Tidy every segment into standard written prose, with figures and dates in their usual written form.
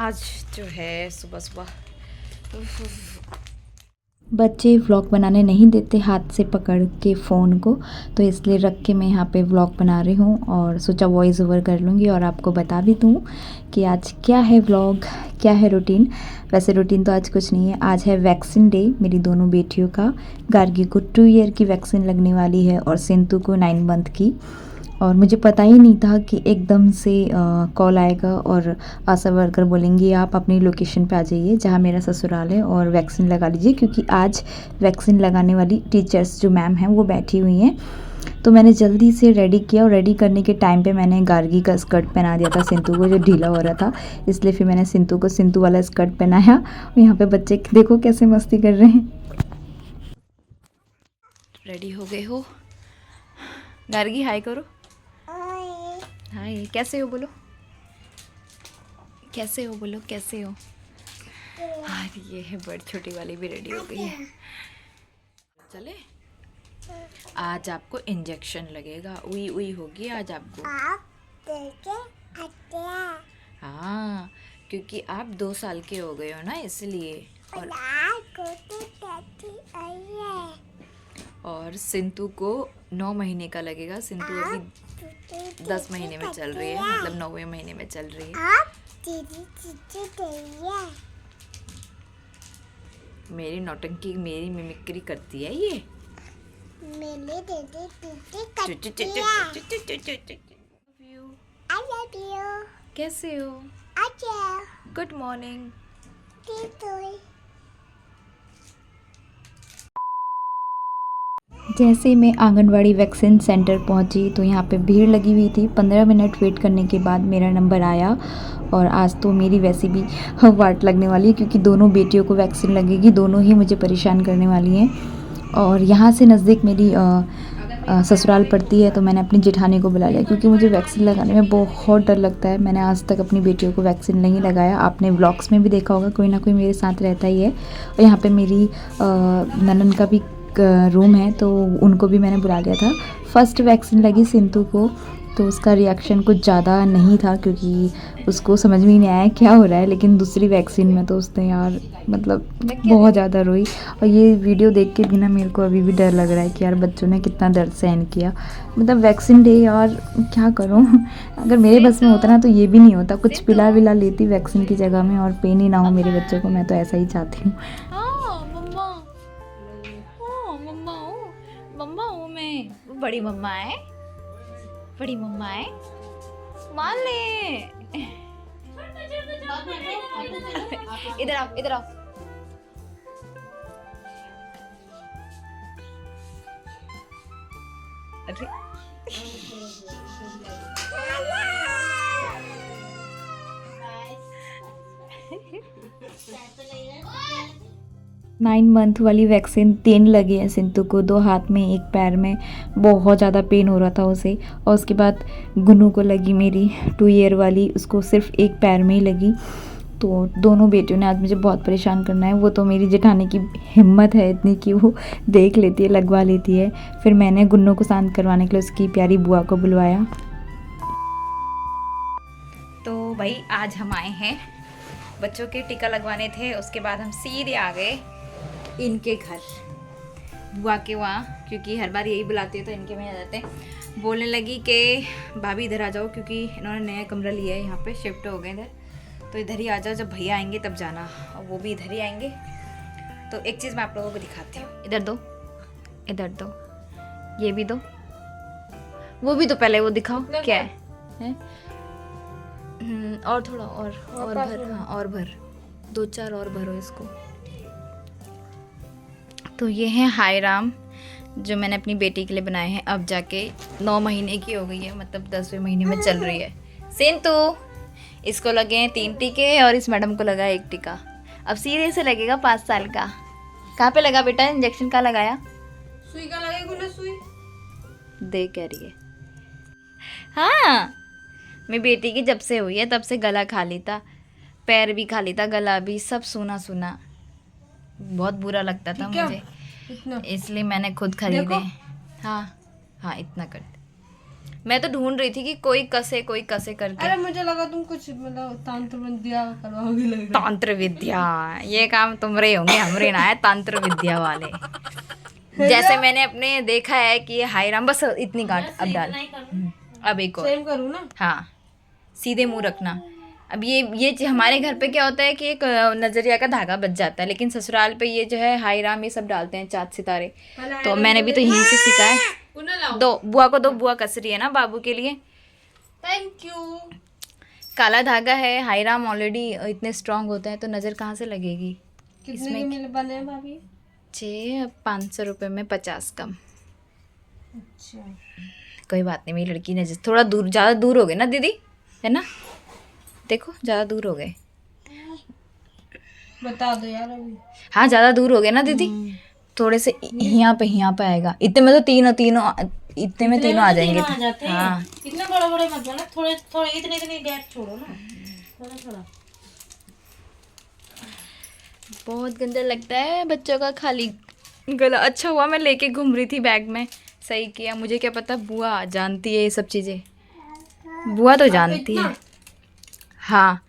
आज जो है सुबह सुबह बच्चे व्लॉग बनाने नहीं देते हाथ से पकड़ के फ़ोन को, तो इसलिए रख के मैं यहाँ पे व्लॉग बना रही हूँ और सोचा वॉइस ओवर कर लूँगी और आपको बता भी दूँ कि आज क्या है व्लॉग, क्या है रूटीन। वैसे रूटीन तो आज कुछ नहीं है, आज है वैक्सीन डे मेरी दोनों बेटियों का। गार्गी को 2 ईयर की वैक्सीन लगने वाली है और सिंतु को 9 मंथ की। और मुझे पता ही नहीं था कि एकदम से कॉल आएगा और आशा वर्कर बोलेंगी आप अपनी लोकेशन पे आ जाइए जहाँ मेरा ससुराल है और वैक्सीन लगा लीजिए, क्योंकि आज वैक्सीन लगाने वाली टीचर्स जो मैम हैं वो बैठी हुई हैं। तो मैंने जल्दी से रेडी किया और रेडी करने के टाइम पे मैंने गार्गी का स्कर्ट पहना दिया था सिंतु को, जो ढीला हो रहा था, इसलिए फिर मैंने सिंतु को सिंतु वाला स्कर्ट पहनाया। और यहाँ पे बच्चे देखो कैसे मस्ती कर रहे हैं। रेडी हो गए हो? गार्गी हाय करो। हाय, कैसे हो बोलो, कैसे हो बोलो, कैसे हो? हाँ, ये है बड़ी छोटी वाली भी रेडी हो गई है। चले, आज आपको इंजेक्शन लगेगा, उई उई होगी आज आपको। हाँ, क्योंकि आप 2 साल के हो गए हो ना, इसलिए। और सिंतु को 9 महीने का लगेगा। सिंतु अभी 10 महीने में चल रही है, मतलब 9वें महीने में चल रही है। मेरी नौटंकी, मेरी मिमिक्री करती है ये। कैसे हो? Good morning. जैसे मैं आंगनवाड़ी वैक्सीन सेंटर पहुंची तो यहाँ पे भीड़ लगी हुई थी। 15 मिनट वेट करने के बाद मेरा नंबर आया और आज तो मेरी वैसे भी वाट लगने वाली है, क्योंकि दोनों बेटियों को वैक्सीन लगेगी, दोनों ही मुझे परेशान करने वाली हैं। और यहाँ से नज़दीक मेरी ससुराल पड़ती है, तो मैंने अपनी जेठानी को बुला लिया, क्योंकि मुझे वैक्सीन लगाने में बहुत डर लगता है। मैंने आज तक अपनी बेटियों को वैक्सीन नहीं लगाया। आपने व्लॉग्स में भी देखा होगा, कोई ना कोई मेरे साथ रहता ही है। और यहाँ पे मेरी ननद का भी रूम है, तो उनको भी मैंने बुला लिया था। फर्स्ट वैक्सीन लगी सिंतु को, तो उसका रिएक्शन कुछ ज़्यादा नहीं था, क्योंकि उसको समझ में ही नहीं आया क्या हो रहा है। लेकिन दूसरी वैक्सीन में तो उसने यार मतलब बहुत ज़्यादा रोई। और ये वीडियो देख के भी ना मेरे को अभी भी डर लग रहा है कि यार बच्चों ने कितना दर्द सहन किया। मतलब वैक्सीन डे यार, क्या करूँ। अगर मेरे बस में होता ना तो ये भी नहीं होता, कुछ पिला विला लेती वैक्सीन की जगह में और पेन ही ना हो मेरे बच्चों को। मैं तो ऐसा ही चाहती हूँ। मम्मा हूँ मैं, बड़ी मम्मा है, बड़ी मम्मा है। मान ले। इधर आओ, इधर आओ। अरे 9 मंथ वाली वैक्सीन 3 लगी है सिंतु को, 2 हाथ में 1 पैर में। बहुत ज़्यादा पेन हो रहा था उसे। और उसके बाद गुनू को लगी मेरी 2 ईयर वाली, उसको सिर्फ 1 पैर में ही लगी। तो दोनों बेटियों ने आज मुझे बहुत परेशान करना है। वो तो मेरी जेठानी की हिम्मत है इतनी कि वो देख लेती है, लगवा लेती है। फिर मैंने गुन्नू को शांत करवाने के लिए उसकी प्यारी बुआ को बुलवाया। तो भाई आज हम आए हैं, बच्चों के टीका लगवाने थे, उसके बाद हम सीधे आ गए इनके घर, बुआ के वहाँ, क्योंकि हर बार यही बुलाती है तो इनके में आ जाते हैं। बोलने लगी कि भाभी इधर आ जाओ, क्योंकि इन्होंने नया कमरा लिया है, यहाँ पे शिफ्ट हो गए इधर, तो इधर ही आ जाओ, जब भैया आएंगे तब जाना, और वो भी इधर ही आएंगे। तो एक चीज़ मैं आप लोगों को दिखाती हूँ, इधर दो, इधर दो, ये भी दो, वो भी तो पहले वो दिखाओ क्या है? और थोड़ा और भर, हाँ और भर, 2-4 और भरो इसको। तो ये है हाय राम, जो मैंने अपनी बेटी के लिए बनाए हैं। अब जाके 9 महीने की हो गई है, मतलब 10वें महीने में चल रही है। सिंतु, इसको लगे हैं 3 टीके और इस मैडम को लगा 1 टीका। अब सीधे से लगेगा 5 साल का। कहाँ पे लगा बेटा इंजेक्शन? कहाँ लगाया? सुई का लगेगा, सुई दे कह रही है। हाँ, मेरी बेटी की जब से हुई है तब से गला खाली था, पैर भी खाली था, गला भी, सब सूना सूना, बहुत बुरा लगता था मुझे, इसलिए मैंने खुद खरीदे। हाँ हाँ, इतना कर दे। मैं तो ढूंढ रही थी कि कोई कसे करके। अरे मुझे लगा तुम कुछ मतलब तंत्र विद्या करवाओगी, लग रहा तंत्र विद्या, ये काम तुमरे होंगे, हमरे ना है तंत्र विद्या वाले। जैसे मैंने अपने देखा है कि हाय राम, बस इतनी गांठ अब डाल। अब एक और। सेम करूँ ना? हाँ, सीधे मुंह रखना। अब ये हमारे घर पे क्या होता है कि एक नजरिया का धागा बच जाता है, लेकिन ससुराल पे ये जो है हाय राम ये सब डालते हैं, चाँद सितारे। तो मैंने भी तो यहीं से सीखा है। उन्हें लाओ। दो बुआ को दो, बुआ कस रही है ना बाबू के लिए। Thank you. काला धागा है, हाय राम ऑलरेडी इतने स्ट्रांग होते हैं, तो नज़र कहाँ से लगेगी। कितने के मिल बने हैं भाभी? 500 रुपये में 50 कम। अच्छा, कोई बात नहीं, मेरी लड़की नजर थोड़ा दूर, ज़्यादा दूर हो गए ना दीदी, है ना? देखो ज़्यादा दूर हो गए। बता दो यार अभी। हाँ ज़्यादा दूर हो गए ना दीदी, थोड़े से यहाँ पे आएगा। इतने में तो तीनों इतने में तीनों आ जाएंगे। हाँ इतने बड़े बड़े मत बना, थोड़े थोड़े इतने गैप छोड़ो ना, थोड़ा थोड़ा। बहुत गंदा लगता है बच्चों का खाली गला। अच्छा हुआ मैं लेके घूम रही थी बैग में, सही किया। मुझे क्या पता बुआ जानती है ये सब चीज़ें। बुआ तो जानती है। हाँ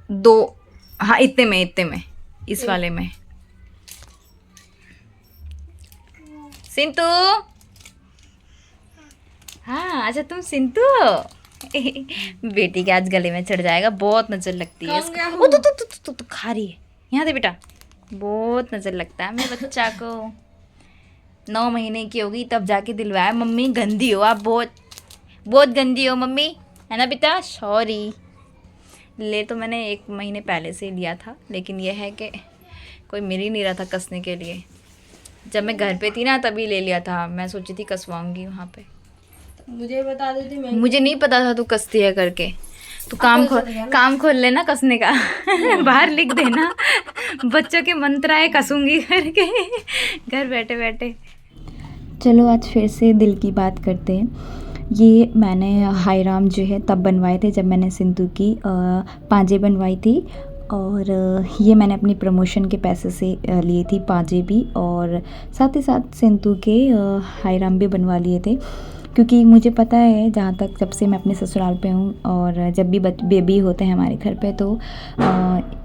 2, हाँ इतने में इस वाले में। सिंतु, हाँ अच्छा तुम सिंतु हो। बेटी के आज गले में चढ़ जाएगा, बहुत नजर लगती है इसको। ओ तू खा रही है, यहाँ दे बेटा। बहुत नजर लगता है मेरे बच्चा को। 9 महीने की होगी तब जाके दिलवाया। मम्मी गंदी हो आप, बहुत गंदी हो मम्मी, है ना बेटा? सॉरी। ले तो मैंने 1 महीने पहले से लिया था, लेकिन यह है कि कोई मिल ही नहीं रहा था कसने के लिए। जब मैं घर पे थी ना तभी ले लिया था, मैं सोची थी कसवाऊंगी वहाँ पे। मुझे बता देती मैं। मुझे नहीं पता था तू कसती है करके। तू काम खोल लेना कसने का। बाहर लिख देना बच्चों के मंत्र आए कसूंगी करके, घर बैठे बैठे। चलो आज फिर से दिल की बात करते हैं। ये मैंने हाय राम जो है तब बनवाए थे जब मैंने सिंधु की पांजे बनवाई थी, और ये मैंने अपनी प्रमोशन के पैसे से लिए थी पांजे भी, और साथ ही साथ सिंधु के हाय राम भी बनवा लिए थे। क्योंकि मुझे पता है, जहाँ तक जब से मैं अपने ससुराल पे हूँ और जब भी बेबी होते हैं हमारे घर पे, तो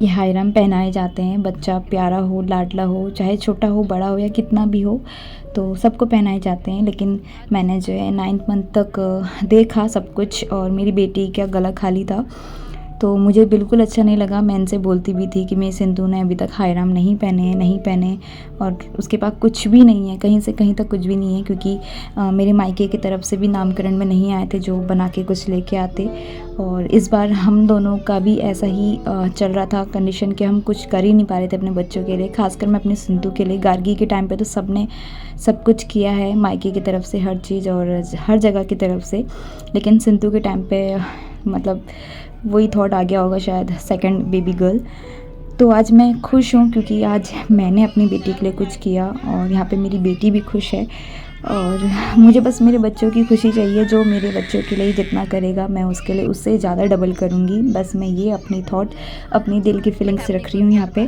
ये हाय राम पहनाए जाते हैं। बच्चा प्यारा हो, लाडला हो, चाहे छोटा हो, बड़ा हो या कितना भी हो, तो सबको पहनाए जाते हैं। लेकिन मैंने जो है 9th मंथ तक देखा सब कुछ, और मेरी बेटी का गला खाली था, तो मुझे बिल्कुल अच्छा नहीं लगा। मैं इनसे बोलती भी थी कि मेरी सिंधु ने अभी तक हाय राम नहीं पहने, और उसके पास कुछ भी नहीं है, कहीं से कहीं तक कुछ भी नहीं है। क्योंकि मेरे मायके की तरफ से भी नामकरण में नहीं आए थे जो बना के कुछ लेके आते, और इस बार हम दोनों का भी ऐसा ही चल रहा था कंडीशन कि हम कुछ कर ही नहीं पा रहे थे अपने बच्चों के लिए। खासकर मैं अपनी सिंधु के लिए, गार्गी के टाइम पे तो सबने सब कुछ किया है, मायके की तरफ से हर चीज़ और हर जगह की तरफ से। लेकिन सिंधु के टाइम पे मतलब वही थॉट आ गया होगा शायद, सेकंड बेबी गर्ल। तो आज मैं खुश हूँ क्योंकि आज मैंने अपनी बेटी के लिए कुछ किया, और यहाँ पे मेरी बेटी भी खुश है। और मुझे बस मेरे बच्चों की खुशी चाहिए। जो मेरे बच्चों के लिए जितना करेगा, मैं उसके लिए उससे ज़्यादा डबल करूँगी। बस मैं ये अपनी थॉट, अपनी दिल की फीलिंग्स रख रही हूँ यहाँ पे,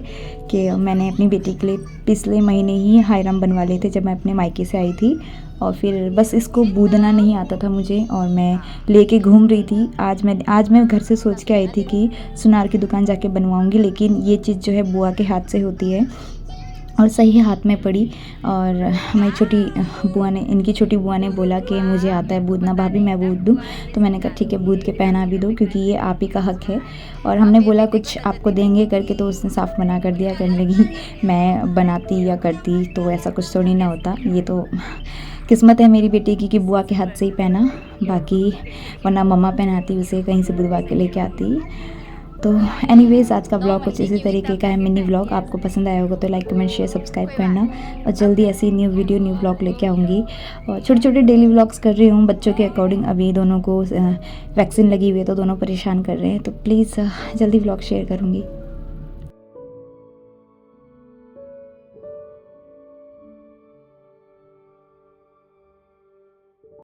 कि मैंने अपनी बेटी के लिए पिछले महीने ही हाय राम बनवा लिए थे जब मैं अपने मायके से आई थी, और फिर बस इसको बूदना नहीं आता था मुझे, और मैं लेके घूम रही थी। आज मैं घर से सोच के आई थी कि सुनार की दुकान जाके बनवाऊँगी, लेकिन ये चीज़ जो है बुआ के हाथ से होती है, और सही हाथ में पड़ी। और हमारी इनकी छोटी बुआ ने बोला कि मुझे आता है बूदना भाभी, मैं बूद दूँ। तो मैंने कहा ठीक है, बूद के पहना भी दो, क्योंकि ये आप ही का हक है। और हमने बोला कुछ आपको देंगे करके, तो उसने साफ मना कर दिया, कहने लगी मैं बनाती या करती तो ऐसा कुछ थोड़ी ना होता। ये तो किस्मत है मेरी बेटी की कि बुआ के हाथ से ही पहना, बाकी वरना मम्मा पहनाती उसे, कहीं से बुलवा के लेके आती। तो एनीवेज़ आज का ब्लॉग कुछ इसी तरीके का है, मिनी ब्लॉग। आपको पसंद आया होगा तो लाइक कमेंट शेयर सब्सक्राइब करना, और जल्दी ऐसी न्यू वीडियो न्यू ब्लॉग लेके आऊँगी। और छोटे छोटे डेली ब्लॉग्स कर रही हूँ बच्चों के अकॉर्डिंग। अभी दोनों को वैक्सीन लगी हुई है तो दोनों परेशान कर रहे हैं, तो प्लीज़ जल्दी ब्लॉग शेयर करूँगी।